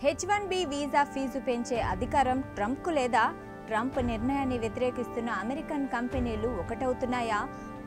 H1B visa fee పెంచే అధికారం ట్రంప్కు లేదా? ట్రంప్ నిర్ణయాన్ని వ్యతిరేకిస్తున్న అమెరికన్ కంపెనీలు ఒకటవుతున్నాయా?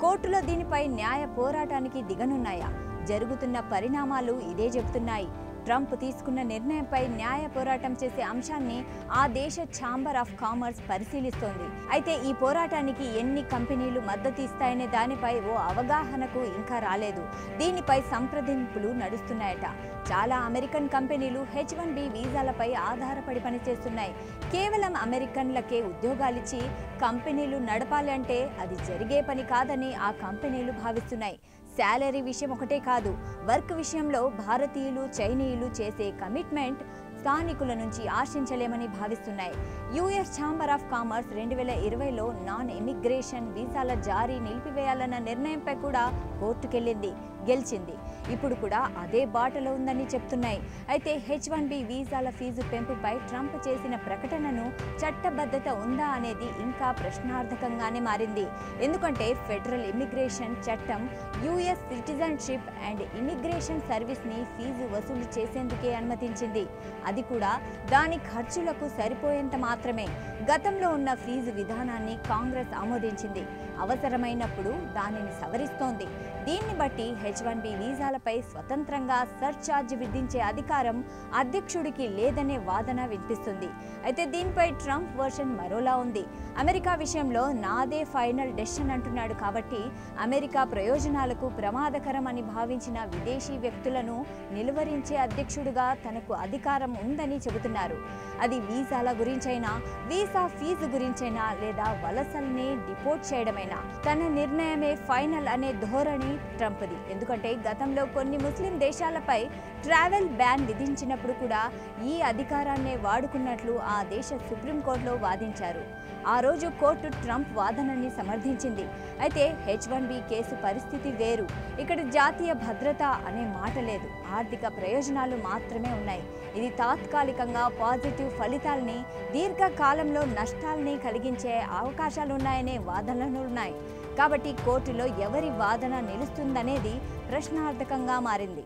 కోర్టులో దీనిపై న్యాయ పోరాటానికి దిగనున్నాయా? జరుగుతున్న పరిణామాలు ఇదే చెబుతున్నాయి. ట్రంప్ తీసుకున్న నిర్ణయంపై న్యాయ పోరాటం చేసే అంశాన్ని ఆ దేశ ఛాంబర్ ఆఫ్ కామర్స్ పరిశీలిస్తోంది. అయితే ఈ పోరాటానికి ఎన్ని కంపెనీలు మద్దతు ఇస్తాయనే దానిపై ఓ అవగాహనకు ఇంకా రాలేదు. దీనిపై సంప్రదింపులు నడుస్తున్నాయట. చాలా అమెరికన్ కంపెనీలు H1B వీసాలపై ఆధారపడి పనిచేస్తున్నాయి. కేవలం అమెరికన్లకే ఉద్యోగాలిచ్చి కంపెనీలు నడపాలి అంటే అది జరిగే పని కాదని ఆ కంపెనీలు భావిస్తున్నాయి. శాలరీ విషయం ఒకటే కాదు, వర్క్ విషయంలో భారతీయులు, చైనీయులు చేసే కమిట్మెంట్ స్థానికుల నుంచి ఆశించలేమని భావిస్తున్నాయి. యుఎస్ ఛాంబర్ ఆఫ్ కామర్స్ 2020లో నాన్ ఇమిగ్రేషన్ వీసాల జారీ నిలిపివేయాలన్న నిర్ణయంపై కూడా కోర్టుకెళ్లింది, గెలిచింది. ఇప్పుడు కూడా అదే బాటలో ఉందని చెప్తున్నాయి. అయితే H1B వీసాల ఫీజు పెంపుపై ట్రంప్ చేసిన ప్రకటనను చట్టబద్ధత ఉందా అనేది ఇంకా ప్రశ్నార్థకంగానే మారింది. ఎందుకంటే ఫెడరల్ ఇమిగ్రేషన్ చట్టం యుఎస్ సిటిజన్షిప్ అండ్ ఇమిగ్రేషన్ సర్వీస్ని ఫీజు వసూలు చేసేందుకే అనుమతించింది. అది కూడా దాని ఖర్చులకు సరిపోయేంత మాత్రమే. గతంలో ఉన్న ఫీజు విధానాన్ని కాంగ్రెస్ ఆమోదించింది, అవసరమైనప్పుడు దానిని సవరిస్తోంది. దీన్ని బట్టి H1B వీసాలపై స్వతంత్రంగా సర్ఛార్జ్ విధించే అధికారం అధ్యక్షుడికి లేదనే వాదన వినిపిస్తుంది. అయితే దీనిపై ట్రంప్ వర్షన్ మరోలా ఉంది. అమెరికా విషయంలో నాదే ఫైనల్ డెసిషన్ అంటున్నాడు. కాబట్టి అమెరికా ప్రయోజనాలకు ప్రమాదకరం అని భావించిన విదేశీ వ్యక్తులను నిలువరించే అధ్యక్షుడిగా తనకు అధికారం ఉందని చెబుతున్నారు. అది వీసాల గురించైనా, వీసా ఫీజు గురించైనా, లేదా వలసల్ని డిపోర్ట్ చేయడమైనా తన నిర్ణయమే ఫైనల్ అనే ధోరణి ట్రంప్ది. ఎందుకంటే గతంలో కొన్ని ముస్లిం దేశాలపై ట్రావెల్ బ్యాన్ విధించినప్పుడు కూడా ఈ అధికారాన్నే వాడుకున్నట్లు ఆ దేశ సుప్రీంకోర్టులో వాదించారు. ఆ రోజు కోర్టు ట్రంప్ వాదనని సమర్థించింది. అయితే H1B కేసు పరిస్థితి వేరు. ఇక్కడ జాతీయ భద్రత అనే మాట లేదు, ఆర్థిక ప్రయోజనాలు మాత్రమే ఉన్నాయి. ఇది తాత్కాలికంగా పాజిటివ్ ఫలితాల్ని, దీర్ఘకాలంలో నష్టాల్ని కలిగించే అవకాశాలున్నాయనే వాదనలున్నాయి. కాబట్టి కోర్టులో ఎవరి వాదన నిలుస్తుందనేది ప్రశ్నార్థకంగా మారింది.